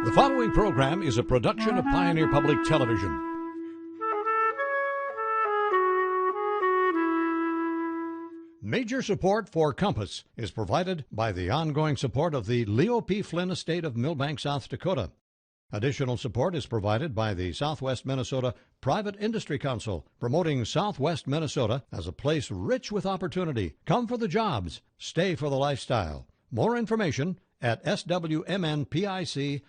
The following program is a production of Pioneer Public Television. Major support for Compass is provided by the ongoing support of the Leo P. Flynn Estate of Millbank, South Dakota. Additional support is provided by the Southwest Minnesota Private Industry Council, promoting Southwest Minnesota as a place rich with opportunity. Come for the jobs, stay for the lifestyle. More information at swmnpic.org.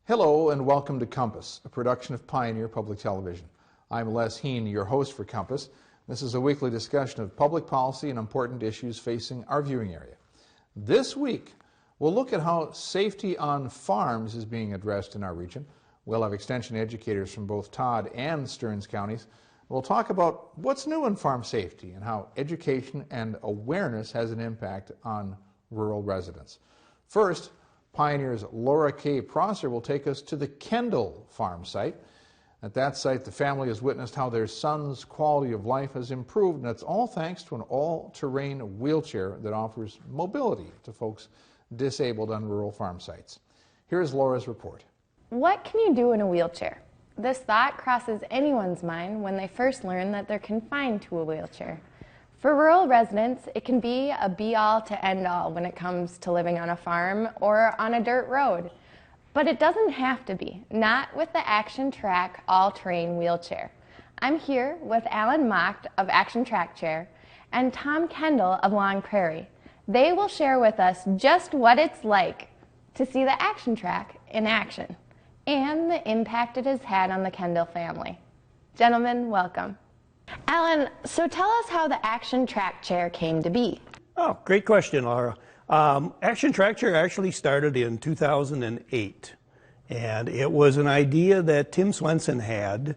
Hello and welcome to Compass, a production of Pioneer Public Television. I'm Les Heen, your host for Compass. This is a weekly discussion of public policy and important issues facing our viewing area. This week, we'll look at how safety on farms is being addressed in our region. We'll have extension educators from both Todd and Stearns counties. We'll talk about what's new in farm safety and how education and awareness has an impact on rural residents. First, Pioneer's Laura K. Prosser will take us to the Kendall farm site. At that site, the family has witnessed how their son's quality of life has improved, and it's all thanks to an all-terrain wheelchair that offers mobility to folks disabled on rural farm sites. Here's Laura's report. What can you do in a wheelchair? This thought crosses anyone's mind when they first learn that they're confined to a wheelchair. For rural residents, it can be a be-all to end-all when it comes to living on a farm or on a dirt road. But it doesn't have to be, not with the Action Track all-terrain wheelchair. I'm here with Alan Macht of Action Track Chair and Tom Kendall of Long Prairie. They will share with us just what it's like to see the Action Track in action and the impact it has had on the Kendall family. Gentlemen, welcome. Alan, so tell us how the Action Track Chair came to be. Oh, great question, Laura. Action Track Chair actually started in 2008, and it was an idea that Tim Swenson had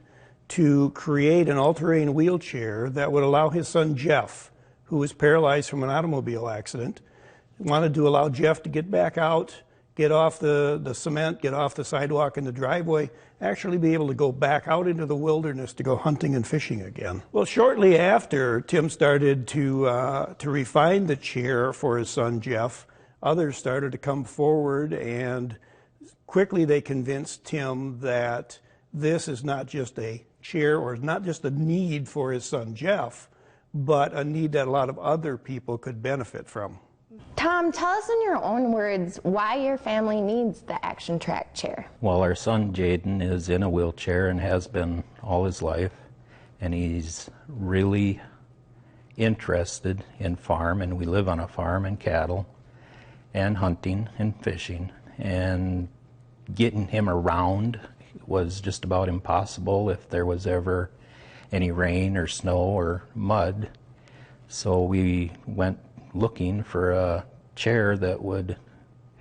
to create an all-terrain wheelchair that would allow his son Jeff, who was paralyzed from an automobile accident, wanted to allow Jeff to get back out, get off the cement, get off the sidewalk and the driveway, actually be able to go back out into the wilderness to go hunting and fishing again. Well, shortly after Tim started to refine the chair for his son Jeff, others started to come forward, and quickly they convinced Tim that this is not just a chair or not just a need for his son Jeff, but a need that a lot of other people could benefit from. Tom, tell us in your own words why your family needs the Action Track Chair. Well, our son Jaden is in a wheelchair and has been all his life, and he's really interested in farm, and we live on a farm and cattle and hunting and fishing, and getting him around was just about impossible if there was ever any rain or snow or mud. So we went looking for a chair that would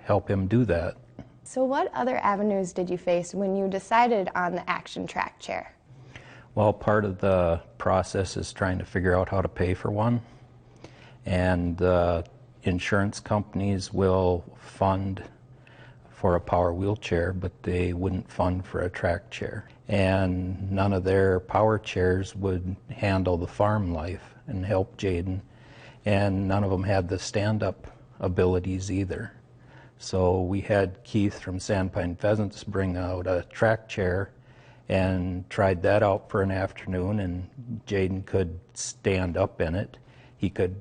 help him do that. So what other avenues did you face when you decided on the Action Track Chair? Well, part of the process is trying to figure out how to pay for one, and insurance companies will fund for a power wheelchair, but they wouldn't fund for a track chair, and none of their power chairs would handle the farm life and help Jaden, and none of them had the stand-up abilities either. So we had Keith from Sandpine Pheasants bring out a track chair and tried that out for an afternoon, and Jaden could stand up in it. He could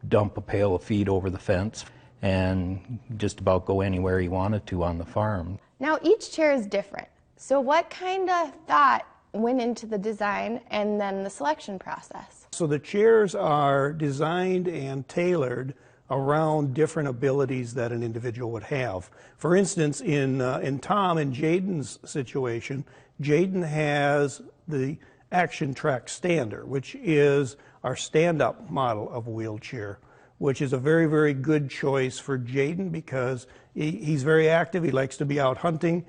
dump a pail of feed over the fence and just about go anywhere he wanted to on the farm. Now each chair is different, so what kind of thought went into the design and then the selection process? So the chairs are designed and tailored around different abilities that an individual would have. For instance, in Tom and Jaden's situation, Jaden has the Action Track Stander, which is our stand-up model of wheelchair, which is a very, very good choice for Jaden because he's very active. He likes to be out hunting.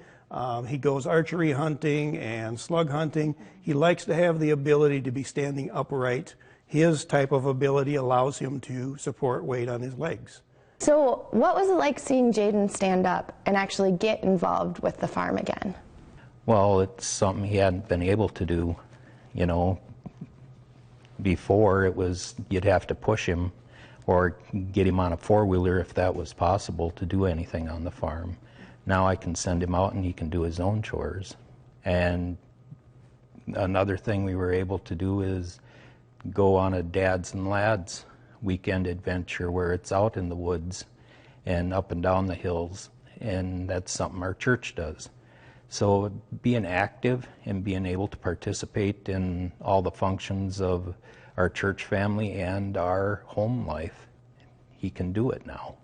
He goes archery hunting and slug hunting. He likes to have the ability to be standing upright. His type of ability allows him to support weight on his legs. So what was it like seeing Jaden stand up and actually get involved with the farm again? Well, it's something he hadn't been able to do, you know. Before it was you'd have to push him or get him on a four-wheeler if that was possible to do anything on the farm. Now I can send him out and he can do his own chores. And another thing we were able to do is go on a Dads and Lads weekend adventure where it's out in the woods and up and down the hills, and that's something our church does. So being active and being able to participate in all the functions of our church family and our home life, he can do it now.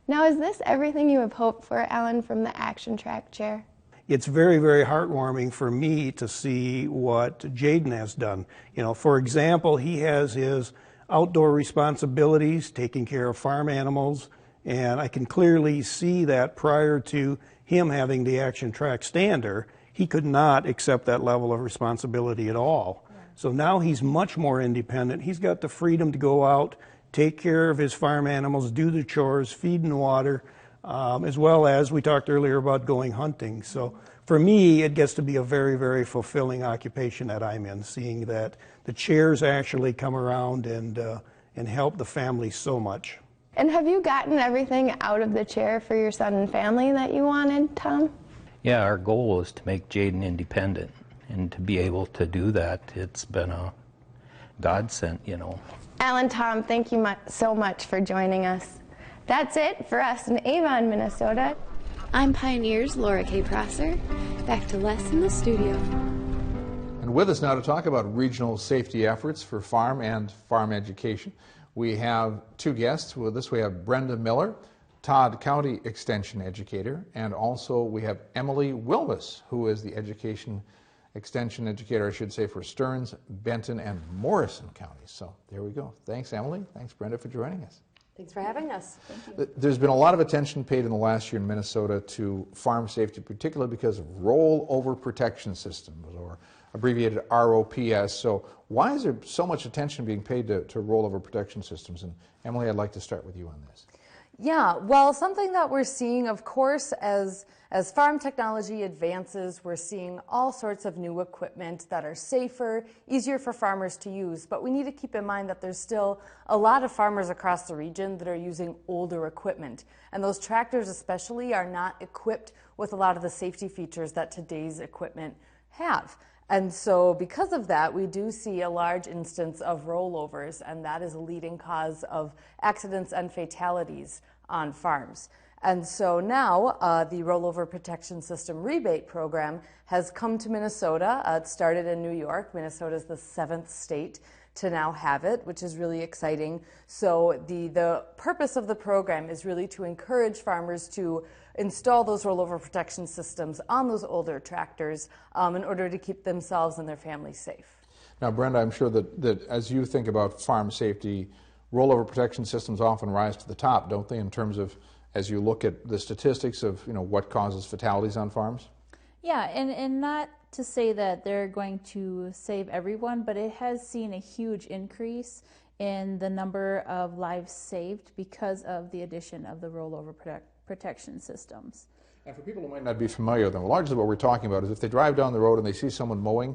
Now, is this everything you have hoped for, Alan, from the Action Track chair? It's very, very heartwarming for me to see what Jaden has done. You know, for example, he has his outdoor responsibilities, taking care of farm animals, and I can clearly see that prior to him having the Action Track Stander, he could not accept that level of responsibility at all. Yeah. So now he's much more independent. He's got the freedom to go out, take care of his farm animals, do the chores, feed and water, as well as we talked earlier about going hunting. So for me, it gets to be a very, very fulfilling occupation that I'm in, seeing that the chairs actually come around and help the family so much. And have you gotten everything out of the chair for your son and family that you wanted, Tom? Yeah, our goal is to make Jaden independent, and to be able to do that, it's been a godsend, you know. Alan, Tom, thank you so much for joining us. That's it for us in Avon, Minnesota. I'm Pioneer's Laura K. Prosser. Back to Les in the studio. And with us now to talk about regional safety efforts for farm and farm education, we have two guests. With us we have Brenda Miller, Todd County Extension Educator, and also we have Emily Wilbus, who is the Extension Educator, I should say, for Stearns, Benton, and Morrison counties. So there we go. Thanks, Emily. Thanks, Brenda, for joining us. Thanks for having us. Thank you. There's been a lot of attention paid in the last year in Minnesota to farm safety, particularly because of rollover protection systems, or abbreviated ROPS. So why is there so much attention being paid to rollover protection systems? And Emily, I'd like to start with you on this. Yeah, well, something that we're seeing, of course, as farm technology advances, we're seeing all sorts of new equipment that are safer, easier for farmers to use. But we need to keep in mind that there's still a lot of farmers across the region that are using older equipment. And those tractors especially are not equipped with a lot of the safety features that today's equipment have. And so because of that, we do see a large instance of rollovers, and that is a leading cause of accidents and fatalities on farms. And so now the Rollover Protection System Rebate Program has come to Minnesota. It started in New York. Minnesota is the 7th state to now have it, which is really exciting. So the purpose of the program is really to encourage farmers to install those rollover protection systems on those older tractors in order to keep themselves and their families safe. Now, Brenda, I'm sure that as you think about farm safety, rollover protection systems often rise to the top, don't they, in terms of, as you look at the statistics of, what causes fatalities on farms? Yeah, and not to say that they're going to save everyone, but it has seen a huge increase in the number of lives saved because of the addition of the rollover protection systems. And for people who might not be familiar with them, largely what we're talking about is if they drive down the road and they see someone mowing,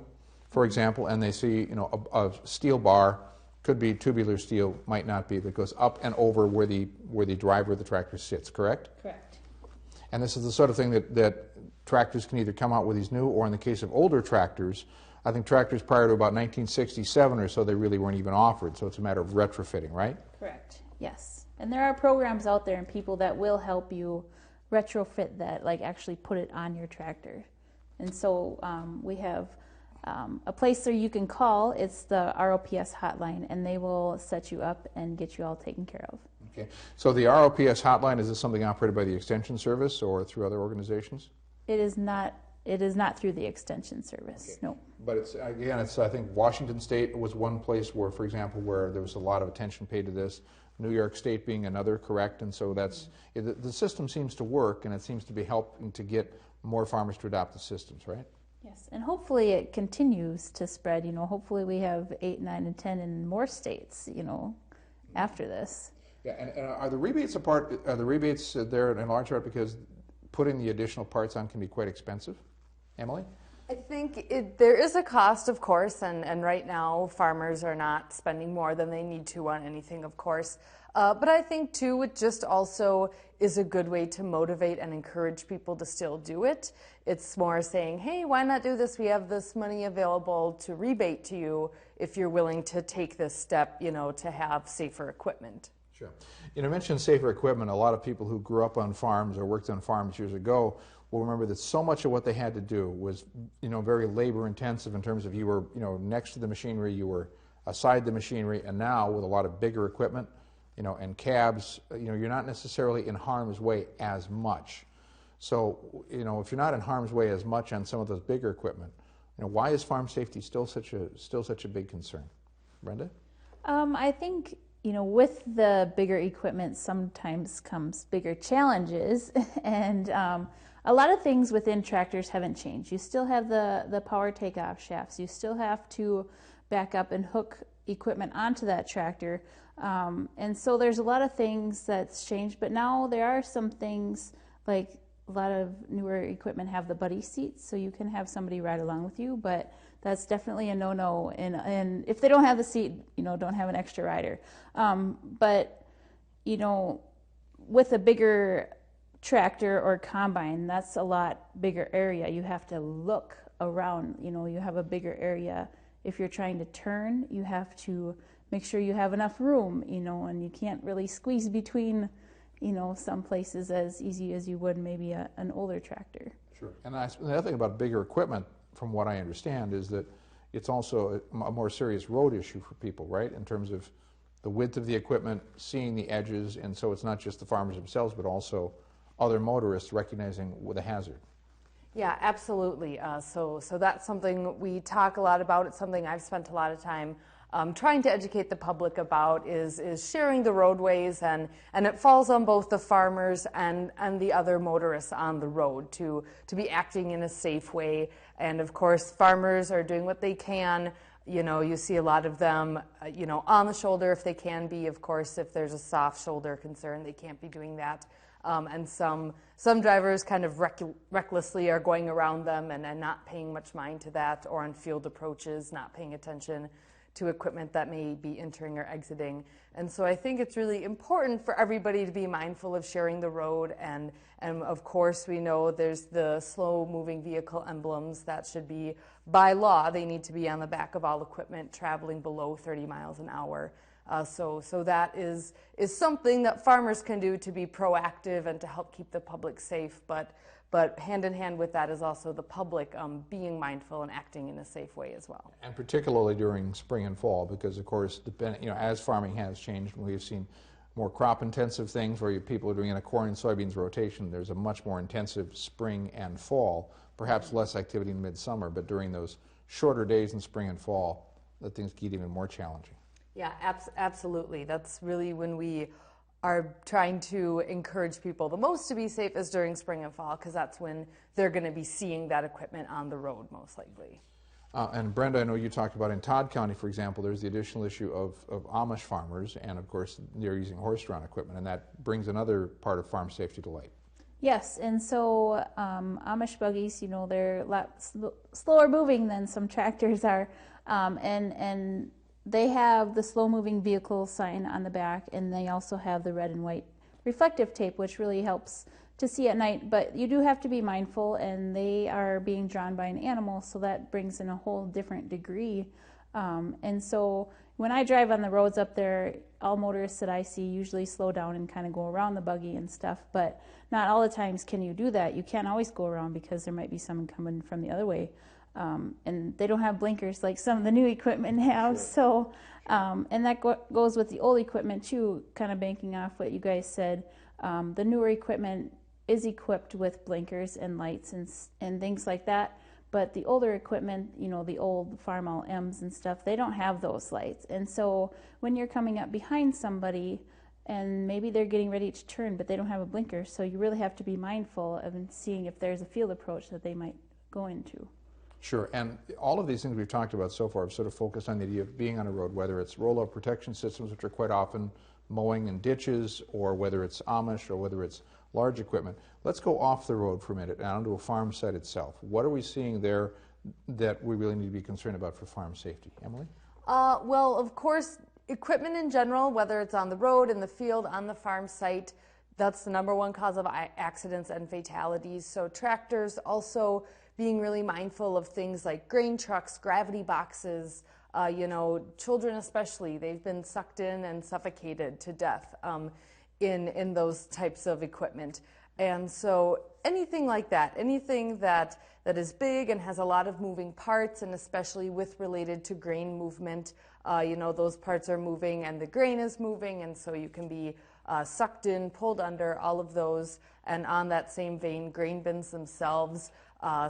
for example, and they see a steel bar, could be tubular steel, might not be, that goes up and over where the driver of the tractor sits, correct? Correct. And this is the sort of thing that tractors can either come out with these new, or in the case of older tractors, I think tractors prior to about 1967 or so, they really weren't even offered, so it's a matter of retrofitting, right? Correct, yes. And there are programs out there and people that will help you retrofit that, like actually put it on your tractor. And so we have a place there you can call. It's the ROPS hotline, and they will set you up and get you all taken care of. Okay. So the ROPS hotline, is this something operated by the Extension Service or through other organizations? It is not It is not through the extension service. Okay. No. But it's, again, it's, I think Washington State was one place where, for example, where there was a lot of attention paid to this. New York State being another, correct? And so that's, the system seems to work, and it seems to be helping to get more farmers to adopt the systems, right? Yes, and hopefully it continues to spread. You know, hopefully we have 8, 9, and 10 in more states, you know, after this. Yeah, and are the rebates there in large part because putting the additional parts on can be quite expensive? Emily? I think there is a cost, of course, and right now farmers are not spending more than they need to on anything, of course. But I think, too, it just also is a good way to motivate and encourage people to still do it. It's more saying, hey, why not do this? We have this money available to rebate to you if you're willing to take this step, you know, to have safer equipment. Sure. You know, mentioned safer equipment. A lot of people who grew up on farms or worked on farms years ago will remember that so much of what they had to do was, you know, very labor intensive in terms of you were, you know, next to the machinery, you were aside the machinery, and now with a lot of bigger equipment, you know, and cabs, you know, you're not necessarily in harm's way as much. So, you know, if you're not in harm's way as much on some of those bigger equipment, you know, why is farm safety still such a big concern? Brenda? I think, you know, with the bigger equipment sometimes comes bigger challenges, and a lot of things within tractors haven't changed. You still have the power takeoff shafts. You still have to back up and hook equipment onto that tractor. And so there's a lot of things that's changed, but now there are some things, like a lot of newer equipment have the buddy seats, so you can have somebody ride along with you, but that's definitely a no-no. And if they don't have the seat, you know, don't have an extra rider. But, you know, with a bigger tractor or combine, that's a lot bigger area. You have to look around, you know, you have a bigger area. If you're trying to turn, you have to make sure you have enough room, you know, and you can't really squeeze between, you know, some places as easy as you would maybe an older tractor. Sure. And the other thing about bigger equipment, from what I understand, is that it's also a more serious road issue for people, right, in terms of the width of the equipment, seeing the edges, and so it's not just the farmers themselves, but also other motorists recognizing with a hazard. Yeah, absolutely. So that's something we talk a lot about. It's something I've spent a lot of time trying to educate the public about is sharing the roadways, and it falls on both the farmers and the other motorists on the road to be acting in a safe way. And of course, farmers are doing what they can. You know, you see a lot of them, you know, on the shoulder if they can be. Of course, if there's a soft shoulder concern, they can't be doing that. And some drivers kind of recklessly are going around them and not paying much mind to that, or on field approaches, not paying attention to equipment that may be entering or exiting. And so I think it's really important for everybody to be mindful of sharing the road, and of course we know there's the slow moving vehicle emblems that should be, by law, they need to be on the back of all equipment traveling below 30 miles an hour. So that is something that farmers can do to be proactive and to help keep the public safe, but hand in hand with that is also the public being mindful and acting in a safe way as well. And particularly during spring and fall, because of course, you know, as farming has changed, we've seen more crop-intensive things where people are doing a corn and soybeans rotation. There's a much more intensive spring and fall, perhaps less activity in midsummer, but during those shorter days in spring and fall, that things get even more challenging. Yeah, absolutely. That's really when we are trying to encourage people the most to be safe is during spring and fall, because that's when they're going to be seeing that equipment on the road most likely. And Brenda, I know you talked about in Todd County, for example, there's the additional issue of Amish farmers, and of course they're using horse-drawn equipment, and that brings another part of farm safety to light. Yes, and so Amish buggies, you know, they're a lot slower moving than some tractors are, and they have the slow-moving vehicle sign on the back, and they also have the red and white reflective tape, which really helps to see at night. But you do have to be mindful, and they are being drawn by an animal, so that brings in a whole different degree. And so when I drive on the roads up there, all motorists that I see usually slow down and kind of go around the buggy and stuff, but not all the times can you do that. You can't always go around because there might be someone coming from the other way. And they don't have blinkers like some of the new equipment have. Sure. So, and that goes with the old equipment too, kind of banking off what you guys said. The newer equipment is equipped with blinkers and lights and things like that. But the older equipment, you know, the old Farmall M's and stuff, they don't have those lights. And so when you're coming up behind somebody and maybe they're getting ready to turn, but they don't have a blinker, so you really have to be mindful of seeing if there's a field approach that they might go into. Sure, and all of these things we've talked about so far have sort of focused on the idea of being on a road, whether it's roll-out protection systems, which are quite often mowing and ditches, or whether it's Amish, or whether it's large equipment. Let's go off the road for a minute and onto a farm site itself. What are we seeing there that we really need to be concerned about for farm safety? Emily? Well, of course, equipment in general, whether it's on the road, in the field, on the farm site, that's the number one cause of accidents and fatalities. So tractors, also being really mindful of things like grain trucks, gravity boxes, you know, children especially, they've been sucked in and suffocated to death in those types of equipment. And so anything like that, anything that is big and has a lot of moving parts, and especially with related to grain movement, you know, those parts are moving and the grain is moving, and so you can be sucked in, pulled under, all of those. And on that same vein, grain bins themselves.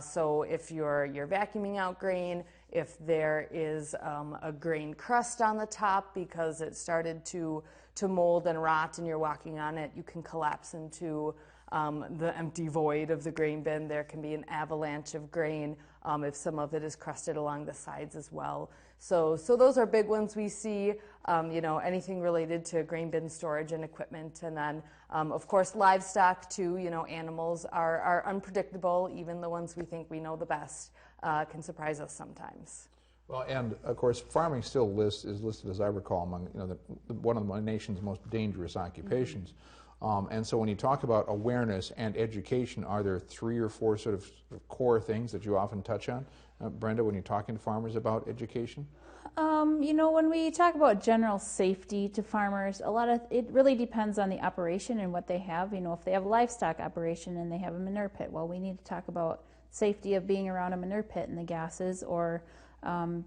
So if you're vacuuming out grain, if there is a grain crust on the top because it started to mold and rot and you're walking on it, you can collapse into the empty void of the grain bin. There can be an avalanche of grain if some of it is crusted along the sides as well. So those are big ones we see, you know, anything related to grain bin storage and equipment. And then, of course, livestock too, you know, animals are unpredictable. Even the ones we think we know the best can surprise us sometimes. Well, and of course, farming still is listed, as I recall, among, you know, one of the nation's most dangerous occupations. And so when you talk about awareness and education, are there 3 or 4 sort of core things that you often touch on, Brenda, when you're talking to farmers about education? You know, when we talk about general safety to farmers, it really depends on the operation and what they have. You know, if they have a livestock operation and they have a manure pit, well, we need to talk about safety of being around a manure pit and the gases, or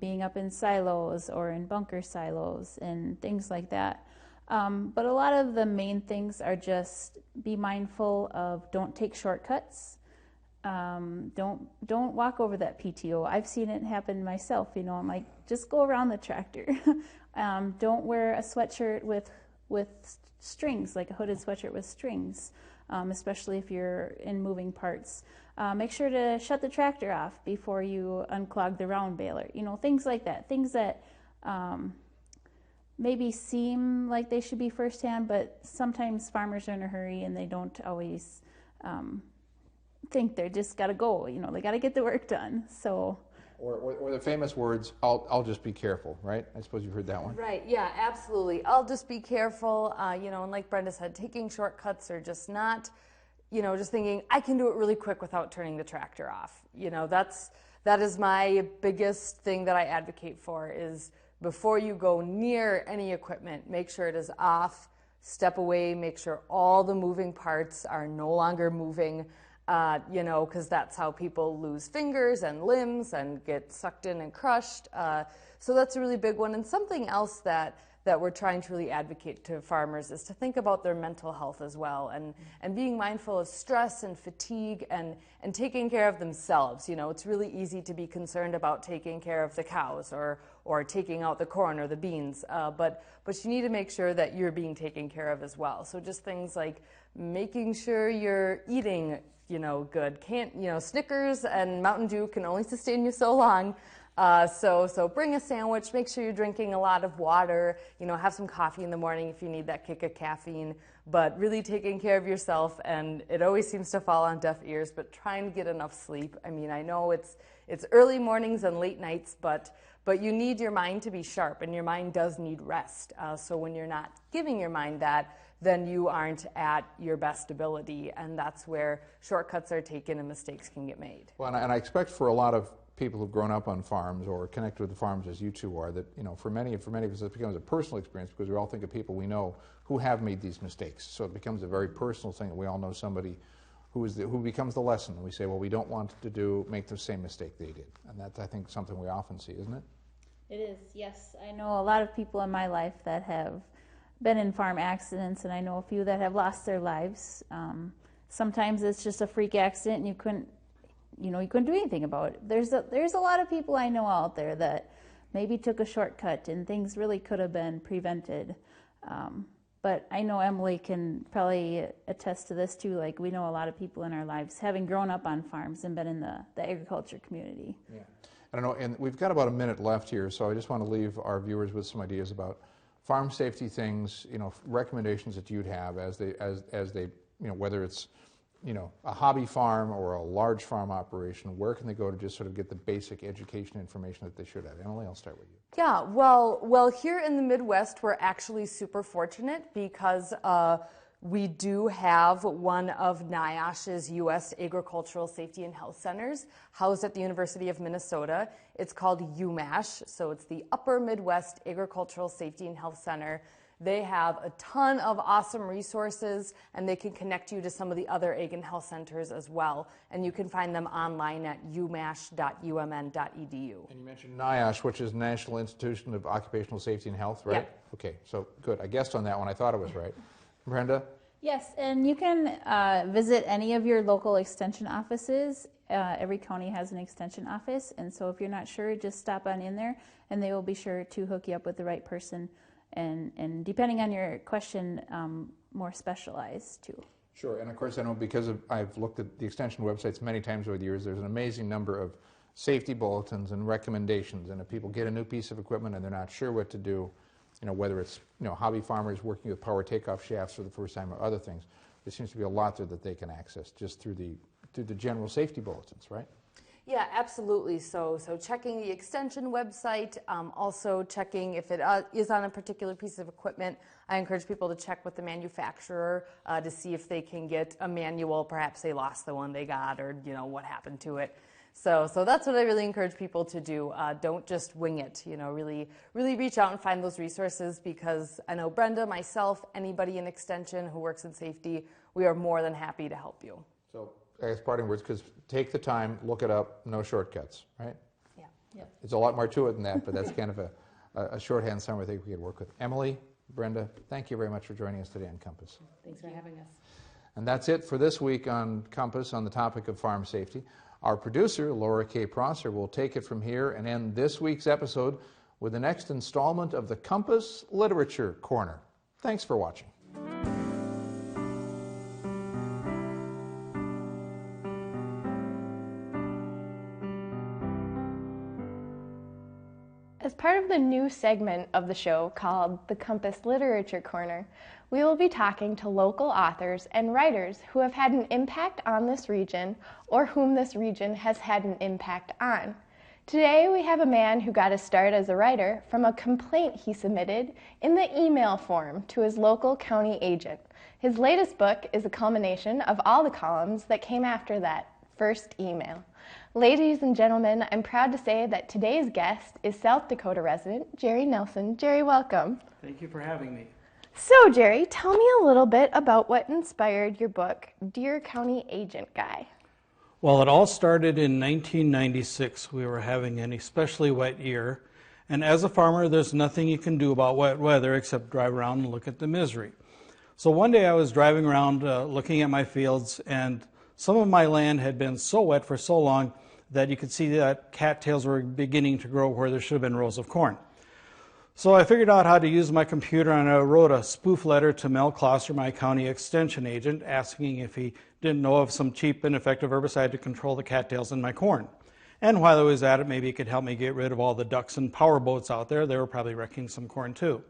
being up in silos or in bunker silos and things like that. But a lot of the main things are just be mindful of, don't take shortcuts. Don't walk over that PTO. I've seen it happen myself. You know, I'm like, just go around the tractor. Don't wear a sweatshirt with strings, like a hooded sweatshirt with strings, especially if you're in moving parts. Make sure to shut the tractor off before you unclog the round baler. You know, things like that. Things that maybe seem like they should be firsthand, but sometimes farmers are in a hurry and they don't always think they're just got to go. You know, they got to get the work done. So. Or the famous words, I'll just be careful, right? I suppose you've heard that one. Right, yeah, absolutely. I'll just be careful, you know, and like Brenda said, taking shortcuts or just not, you know, just thinking, I can do it really quick without turning the tractor off. You know, that is my biggest thing that I advocate for, is before you go near any equipment, make sure it is off, step away, make sure all the moving parts are no longer moving. You know, because that's how people lose fingers and limbs and get sucked in and crushed. So that's a really big one. And something else that we're trying to really advocate to farmers is to think about their mental health as well, and being mindful of stress and fatigue and taking care of themselves. You know, it's really easy to be concerned about taking care of the cows or taking out the corn or the beans, but you need to make sure that you're being taken care of as well. So just things like making sure you're eating, you know, good. Snickers and Mountain Dew can only sustain you so long. So bring a sandwich, make sure you're drinking a lot of water, you know, have some coffee in the morning if you need that kick of caffeine, but really taking care of yourself. And it always seems to fall on deaf ears, but trying to get enough sleep. I mean, I know it's early mornings and late nights, but you need your mind to be sharp, and your mind does need rest. So when you're not giving your mind that, then you aren't at your best ability, and that's where shortcuts are taken and mistakes can get made. Well, and I expect for a lot of people who've grown up on farms or connected with the farms as you two are, that, you know, for many of us it becomes a personal experience, because we all think of people we know who have made these mistakes. So it becomes a very personal thing that we all know somebody who becomes the lesson. And we say, well, we don't want to make the same mistake they did. And that's, I think, something we often see, isn't it? It is, yes. I know a lot of people in my life that have been in farm accidents, and I know a few that have lost their lives. sometimes it's just a freak accident and you couldn't do anything about it. There's a lot of people I know out there that maybe took a shortcut and things really could have been prevented. But I know Emily can probably attest to this too. Like, we know a lot of people in our lives, having grown up on farms and been in the agriculture community. Yeah. I don't know, and we've got about a minute left here, so I just want to leave our viewers with some ideas about farm safety things, recommendations that you'd have as they, whether it's, a hobby farm or a large farm operation. Where can they go to just sort of get the basic education information that they should have? Emily, I'll start with you. Yeah, well, here in the Midwest, we're actually super fortunate because we do have one of NIOSH's U.S. Agricultural Safety and Health Centers housed at the University of Minnesota. It's called UMash, so it's the Upper Midwest Agricultural Safety and Health Center. They have a ton of awesome resources, and they can connect you to some of the other Ag and Health Centers as well. And you can find them online at umash.umn.edu. And you mentioned NIOSH, which is National Institution of Occupational Safety and Health, right? Yep. Okay, so good. I guessed on that one. I thought it was right. Brenda? Yes, and you can visit any of your local extension offices. Every county has an extension office, and so if you're not sure, just stop on in there, and they will be sure to hook you up with the right person. And depending on your question, more specialized too. Sure, and of course I know because I've looked at the extension websites many times over the years, there's an amazing number of safety bulletins and recommendations, and if people get a new piece of equipment and they're not sure what to do, whether it's hobby farmers working with power takeoff shafts for the first time or other things, there seems to be a lot there that they can access just through the general safety bulletins, right? Yeah, absolutely. So checking the extension website, also checking if it is on a particular piece of equipment. I encourage people to check with the manufacturer to see if they can get a manual. Perhaps they lost the one they got, or what happened to it. So that's what I really encourage people to do. Don't just wing it. Really reach out and find those resources, because I know Brenda, myself, anybody in extension who works in safety, we are more than happy to help you. So, I guess parting words, because take the time, look it up, no shortcuts, right? Yeah. Yep. It's a lot more to it than that, but that's kind of a shorthand summary I think we could work with. Emily, Brenda, thank you very much for joining us today on Compass. Thanks for having us. And that's it for this week on Compass on the topic of farm safety. Our producer, Laura K. Prosser, will take it from here and end this week's episode with the next installment of the Compass Literature Corner. Thanks for watching. As part of the new segment of the show called the Compass Literature Corner, we will be talking to local authors and writers who have had an impact on this region or whom this region has had an impact on. Today we have a man who got his start as a writer from a complaint he submitted in the email form to his local county agent. His latest book is a culmination of all the columns that came after that first email. Ladies and gentlemen, I'm proud to say that today's guest is South Dakota resident Jerry Nelson. Jerry, welcome. Thank you for having me. So, Jerry, tell me a little bit about what inspired your book, Deer County Agent Guy. Well, it all started in 1996. We were having an especially wet year, and as a farmer, there's nothing you can do about wet weather except drive around and look at the misery. So one day I was driving around looking at my fields, and some of my land had been so wet for so long that you could see that cattails were beginning to grow where there should have been rows of corn. So I figured out how to use my computer, and I wrote a spoof letter to Mel Klosser, my county extension agent, asking if he didn't know of some cheap and effective herbicide to control the cattails in my corn. And while I was at it, maybe he could help me get rid of all the ducks and power boats out there. They were probably wrecking some corn too.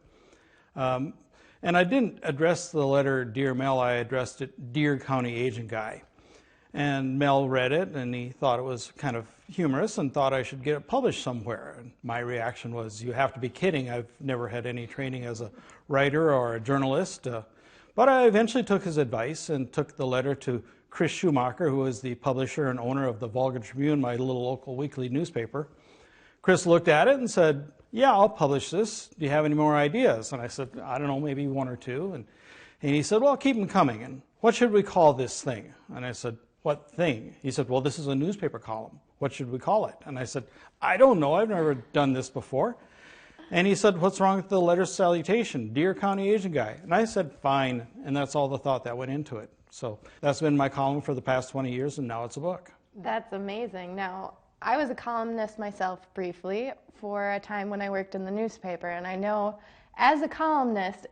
And I didn't address the letter Dear Mel, I addressed it Dear County Agent Guy. And Mel read it, and he thought it was kind of humorous and thought I should get it published somewhere. And my reaction was, you have to be kidding. I've never had any training as a writer or a journalist. But I eventually took his advice and took the letter to Chris Schumacher, who is the publisher and owner of the Volga Tribune, my little local weekly newspaper. Chris looked at it and said, yeah, I'll publish this. Do you have any more ideas? And I said, I don't know, maybe one or two. And he said, well, keep them coming. And what should we call this thing? And I said, what thing? He said, well, this is a newspaper column. What should we call it? And I said, I don't know. I've never done this before. And he said, what's wrong with the letter salutation? Dear County Agent Guy. And I said, fine. And that's all the thought that went into it. So that's been my column for the past 20 years, and now it's a book. That's amazing. Now, I was a columnist myself briefly for a time when I worked in the newspaper, and I know as a columnist,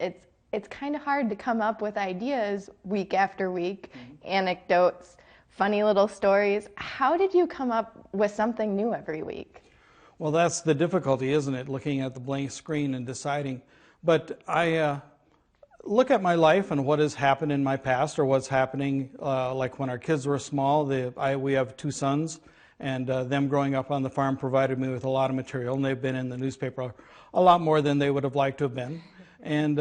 it's kind of hard to come up with ideas week after week, anecdotes, funny little stories. How did you come up with something new every week? Well, that's the difficulty, isn't it? Looking at the blank screen and deciding. But I look at my life and what has happened in my past, or what's happening, like when our kids were small. We have 2 sons, and them growing up on the farm provided me with a lot of material, and they've been in the newspaper a lot more than they would have liked to have been. And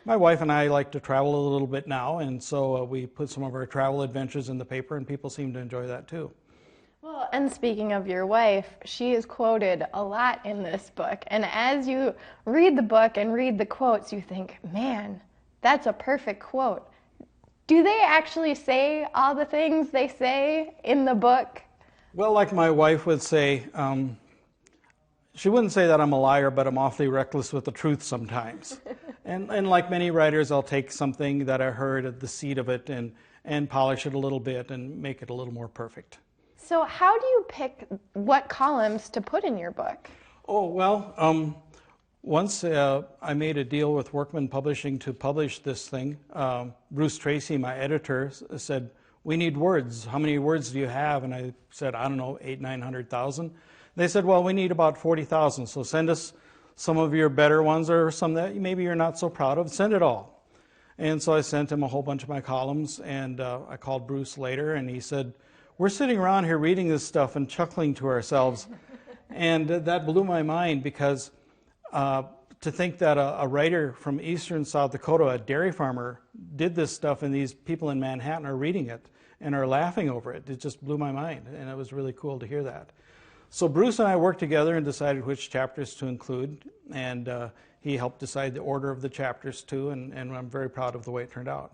my wife and I like to travel a little bit now, and so we put some of our travel adventures in the paper, and people seem to enjoy that too. Well, and speaking of your wife, she is quoted a lot in this book, and as you read the book and read the quotes, you think, man, that's a perfect quote. Do they actually say all the things they say in the book? Well, like my wife would say, she wouldn't say that I'm a liar, but I'm awfully reckless with the truth sometimes. and like many writers, I'll take something that I heard at the seed of it and polish it a little bit and make it a little more perfect. So how do you pick what columns to put in your book? Oh, well, once I made a deal with Workman Publishing to publish this thing. Bruce Tracy, my editor, said, "We need words. How many words do you have?" And I said, "I don't know, 800,000-900,000. They said, "Well, we need about 40,000, so send us some of your better ones or some that maybe you're not so proud of. Send it all." And so I sent him a whole bunch of my columns, and I called Bruce later, and he said, "We're sitting around here reading this stuff and chuckling to ourselves." And that blew my mind, because to think that a writer from eastern South Dakota, a dairy farmer, did this stuff, and these people in Manhattan are reading it and are laughing over it. It just blew my mind, and it was really cool to hear that. So Bruce and I worked together and decided which chapters to include, and he helped decide the order of the chapters too, and I'm very proud of the way it turned out.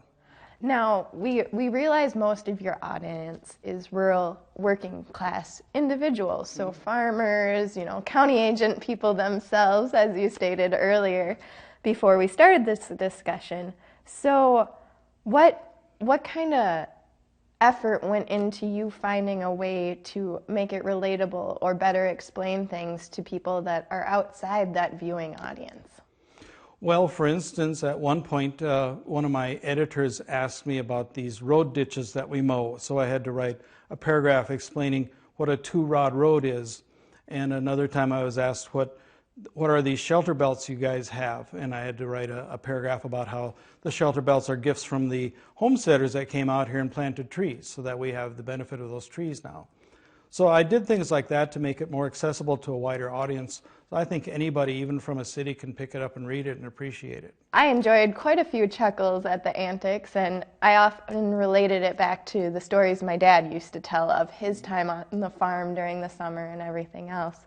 Now, we realize most of your audience is rural working class individuals, so farmers, county agent people themselves, as you stated earlier before we started this discussion. So what kind of effort went into you finding a way to make it relatable or better explain things to people that are outside that viewing audience? Well, for instance, at one point, one of my editors asked me about these road ditches that we mow. So I had to write a paragraph explaining what a 2-rod road is. And another time I was asked, what are these shelter belts you guys have? And I had to write a paragraph about how the shelter belts are gifts from the homesteaders that came out here and planted trees, so that we have the benefit of those trees now. So I did things like that to make it more accessible to a wider audience. So I think anybody, even from a city, can pick it up and read it and appreciate it. I enjoyed quite a few chuckles at the antics, and I often related it back to the stories my dad used to tell of his time on the farm during the summer and everything else.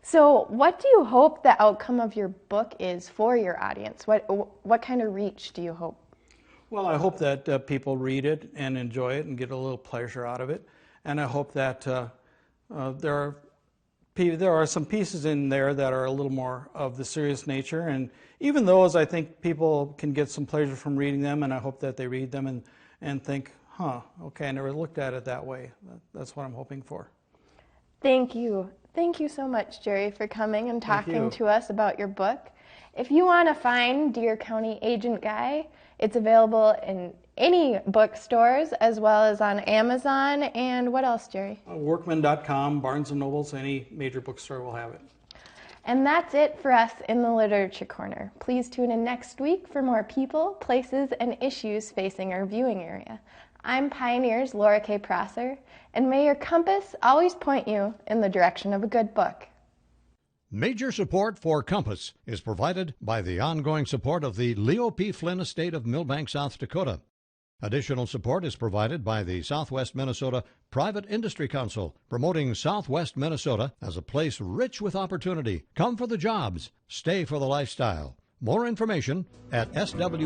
So what do you hope the outcome of your book is for your audience? What kind of reach do you hope? Well, I hope that people read it and enjoy it and get a little pleasure out of it. And I hope that there are some pieces in there that are a little more of the serious nature, and even those, I think people can get some pleasure from reading them, and I hope that they read them and think, okay, I never looked at it that way. That's what I'm hoping for. Thank you. Thank you so much, Jerry, for coming and talking to us about your book. If you want to find Deer County Agent Guy, it's available in any bookstores as well as on Amazon. And what else, Jerry? Workman.com, Barnes & Nobles, any major bookstore will have it. And that's it for us in the Literature Corner. Please tune in next week for more people, places, and issues facing our viewing area. I'm Pioneer's Laura K. Prosser, and may your compass always point you in the direction of a good book. Major support for Compass is provided by the ongoing support of the Leo P. Flynn Estate of Millbank, South Dakota. Additional support is provided by the Southwest Minnesota Private Industry Council, promoting Southwest Minnesota as a place rich with opportunity. Come for the jobs, stay for the lifestyle. More information at swmnpic.org.